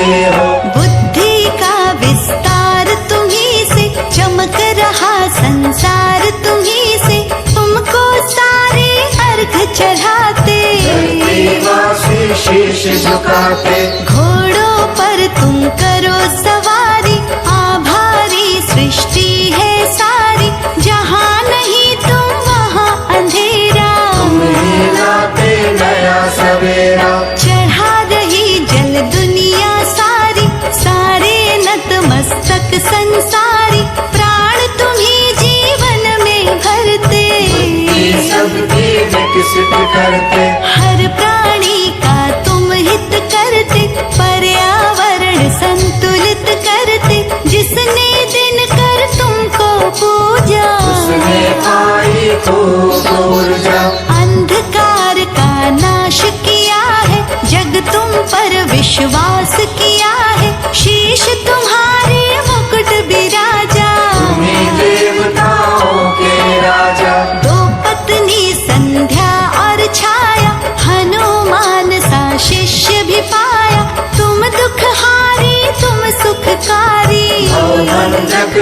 हो। बुद्धि का विस्तार तुम्हीं से, चमक रहा संसार तुम्हीं से, तुमको सारे अर्घ चढ़ाते। धरतीवासी शीश झुकाते, घोड़ों पर तुम करो सवारी, आभारी सृष्टि है सारी, जहाँ नहीं तुम वहाँ अंधेरा। तुम्हीं लाते नया सवेरा, चढ़ा रही जल दुनिया सारी, सारे नतमस्तक संसारी, प्राण तुम्हीं जीवन में भरते। बुद्धि सबकी विकसित करते, हर प्राणी का तुम हित करते, पर्यावरण संतुलित करते, जिसने दिन कर तुमको पूजा, उसने पाई खूब ऊर्जा। अंधकार का नाश किया है, जग तुम पर विश्वास किया है, शीश तुम्हारे मुकुट विराजा। तुम्हीं देवताओं के राजा, दो पत्नी संध्या और छाया, हनुमान सा शिष्य भी पाया, तुम दुखहारी तुम सुखकारी। भवबंधक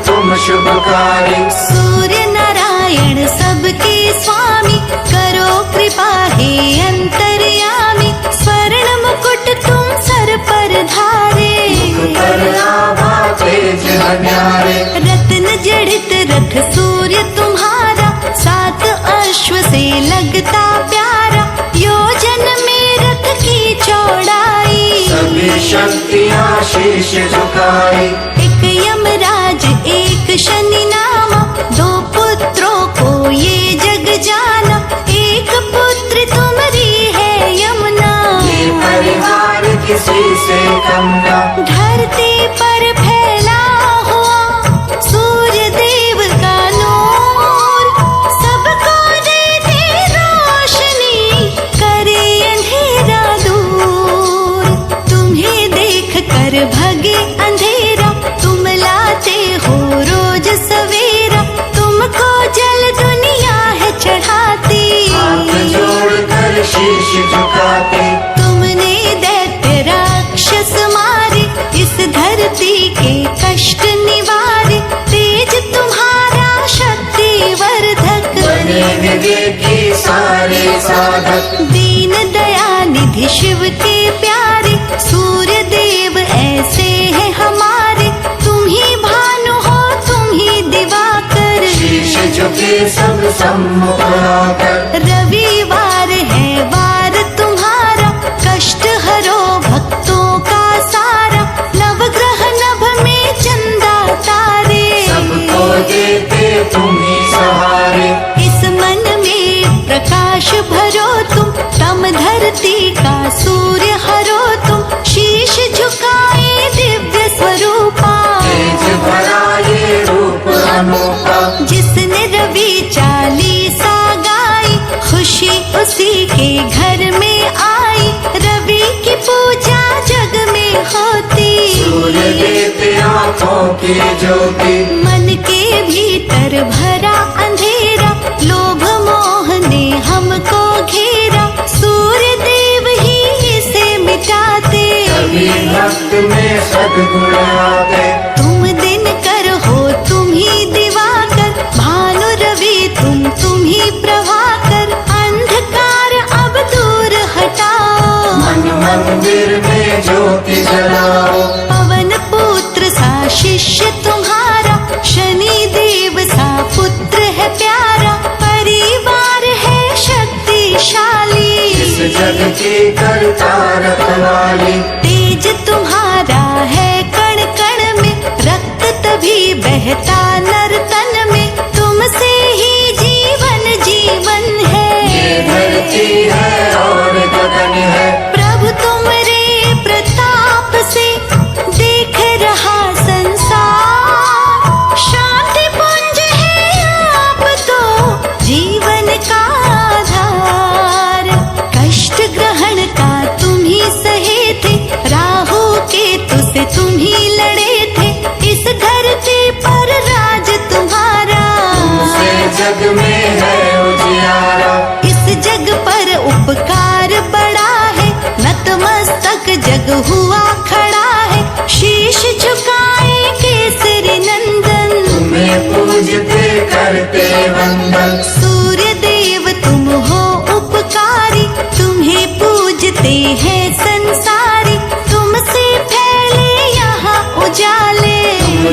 तुम शुभकारी, सूर्य नारायण सबके स्वामी, करो कृपा हे अंतर्यामी, स्वर्ण मुकुट तुम सर पर धारे। पर आभा तेज न्यारे, रत्न जड़ित रथ सूर्य तुम्हारा, सात अश्व से लगता प्यारा, योजन में रथ की चौड़ाई। सभी शक्तियाँ शीश झुकाई, एक यमराज एक शनि नामा, दो पुत्रों को ये जग जाना, एक पुत्र तुम्हारी है यमुना। ये परिवार किसी से कम ना, धरती पर फैला हुआ सूर्य देव का नूर, सबको देते रोशनी, करे अंधेरा दूर। तुम्हें देख कर भगे अंधेरा, तुम लाते हो रोज सवेरा, तुमको जल दुनिया है चढ़ाती। हाथ जोड़कर शीश झुकाते, तुमने दैत्य राक्षस मारे, इस धरती के कष्ट निवारे, तेज तुम्हारा शक्ति वर्धक। बने विवेकी सारे साधक, दीन दया निधि शिव के प्यारे, सूर्य देव ऐसे हैं हमारे, तुम ही भानु हो तुम ही दिवाकर। शीश झुके सब सम्मुख आकर, रविवार है वार तुम्हारा, कष्ट हरो भक्तों का सारा, नवग्रह नभ में चंदा तारे। सबको देते तुम्हीं सहारे, इस मन में प्रकाश भरो तुम, तम धरती का सूर्य हरो तुम, शीश झुकाए दिव्य स्वरूपा। तेज भरा ये रूप अनूठा, जिसने रवि चालीसा गाई, खुशी उसी के घर में आई, रवि की पूजा जग में होती। सूर्य देते आँखों की ज्योति, मन के भीतर भरा अंधेरा, लोभ मोह ने हमको घेरा, सूर्य देव ही इसे मिटाते। सभी भक्त में सद्गुण आते, तुम दिन कर हो तुम ही दिवाकर, भानु रवि तुम ही प्रभाकर, अंधकार अब दूर हटाओ। मन मंदिर में ज्योति जलाओ, पवन पुत्र सा शिष्य तुम्हारा, शनि देव सा पुत्र है प्यारा, परिवार है शक्तिशाली। इस जग की करता रखवाली, तेज तुम्हारा है कण कण में, रक्त तभी बहता नर तन में, तुमसे ही जीवन जीवन है। ये धरती है और गगन है, प्रभु तुमरे प्रताप से देख रहा संसार, शांति पुंज है आप तो जीवन का आधार। कष्ट ग्रहण का तुम ही सहे थे, राहु केतु से तुम ही लड़े थे, इस धरती पर राज तुम्हारा। तुमसे जग में है उजियारा, इस जग पर उपकार बड़ा है, नतमस्तक जग हुआ खड़ा। शीश झुकाए केसरी नंदन, तुम्हें पूजते करते वंदन। सूर्य देव तुम हो उपकारी, तुम्हें पूजते हैं संसारी, तुमसे फैले यहाँ उजाले।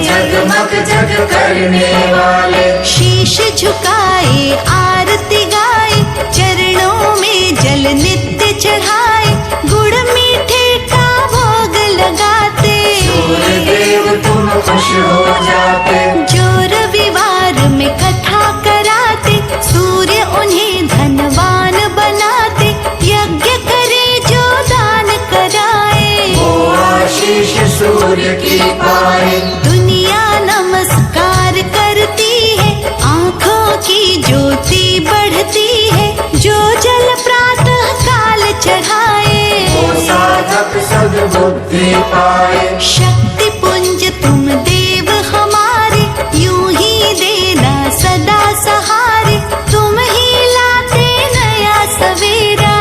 जगमग जग करने वाले, शीश झुकाए आरती गाए, चरणों में जल नित्य चढ़ाए, गुड़ मीठे का भोग लगाते। सूर्य देव तुम खुश हो जाते, जो रविवार में कथा कराते, सूर्य उन्हें धनवान बनाते, यज्ञ करे जो दान कराए, वो आशीष सूर्य की पाए। दुनिया नमस्कार करती है, आँखों की ज्योति बढ़ती है, जो जल प्रातः काल चढ़ाए, वो साधक सद्बुद्धि पाए। शक्ति पुंज तुम देव हमारे, यूं ही देना सदा सहारे, तुम ही लाते नया सवेरा।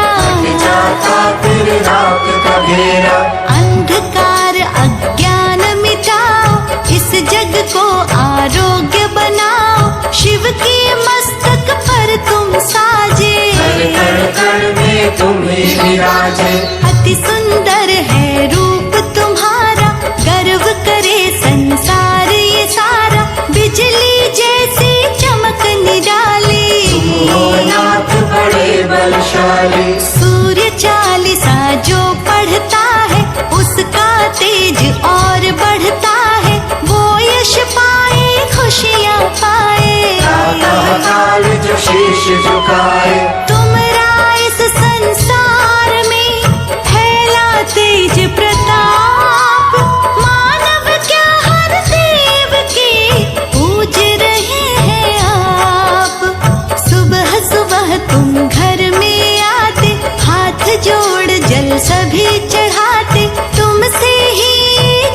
जाता फिर रात का घेरा, अंधकार अज्ञान मिटाओ, इस जग को आरोग्य बनाओ, शिव के मस्तक पर तुम साजे, कण कण में तुम ही विराजे। अति सुंदर है रूप तुम्हारा, गर्व करे संसार ये सारा, बिजली जैसी चमक निराली, हो नाथ बड़े बलशाली। सूर्य चालीसा जो पढ़ता है, उसका तेज और बढ़ता है, वो यश पाए खुशियाँ पाए। प्रातः काल जो शीश झुकाए, तुमरा इस संसार में फैला तेज प्रताप, मानव क्या हर देव के पूज रहे हैं आप। सुबह सुबह तुम घर में आते, हाथ जोड़ जल सभी चढ़ाते, तुमसे ही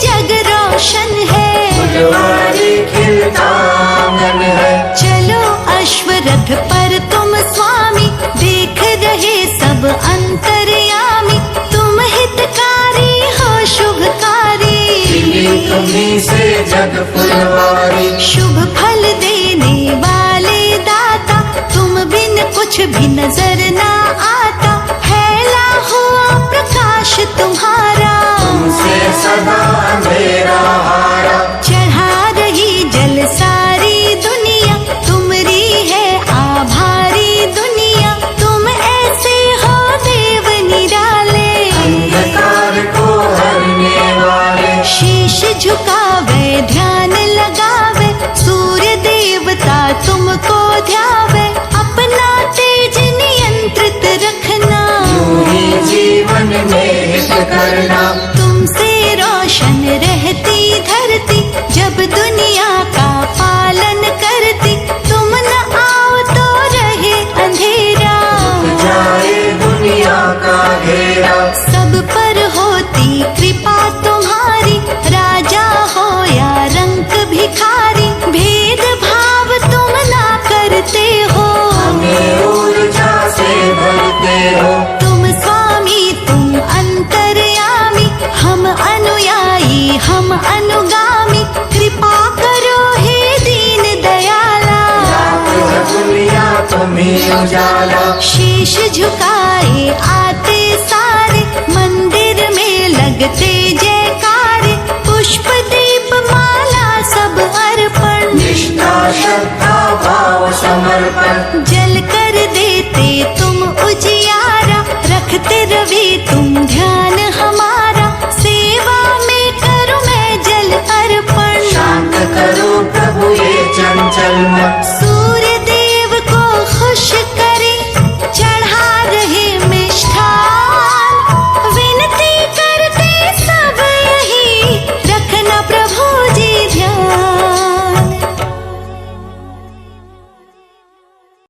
जग रोशन है, फुलवारी खिलता आंगन है। चलो अश्वरथ पर तुम स्वामी, देख रहे सब अंतर्यामी, तुम हितकारी हो शुभकारी, खिली तुम्हीं से जग फुलवारी। शुभ फल देने वाले दाता, तुम बिन कुछ भी नजर ना आता, फैला हुआ प्रकाश तुम्हारा, तुमसे सदा अंधेरा हारा। चढ़ा रही जल सारी दुनिया, तुमरी है आभारी दुनिया, तुम ऐसे हो देव निराले, अंधकार को हरने वाले। शीश झुकावे ध्यान लगावे, सूर्य देवता तुमको ध्यावे, अपना तेज नियंत्रित रखना, यूं ही जीवन में हित करना। तुमसे रोशन रहती धरती, जब दुनिया का पालन करती, तुम न आओ तो रहे अंधेरा, जाए दुनिया का घेरा। सब पर होती कृपा तुम्हारी, राजा हो या रंक भिखारी, भेद भाव तुम ना करते हो, हमें ऊर्जा से भरते हो। तुम स्वामी तुम अंतर्यामी, हम अनुयायी हम अनुगामी, कृपा करो हे दीन दयाला, रात है दुनिया तुम्हीं उजाला। शीश झुकाए आते सारे, मंदिर में लगते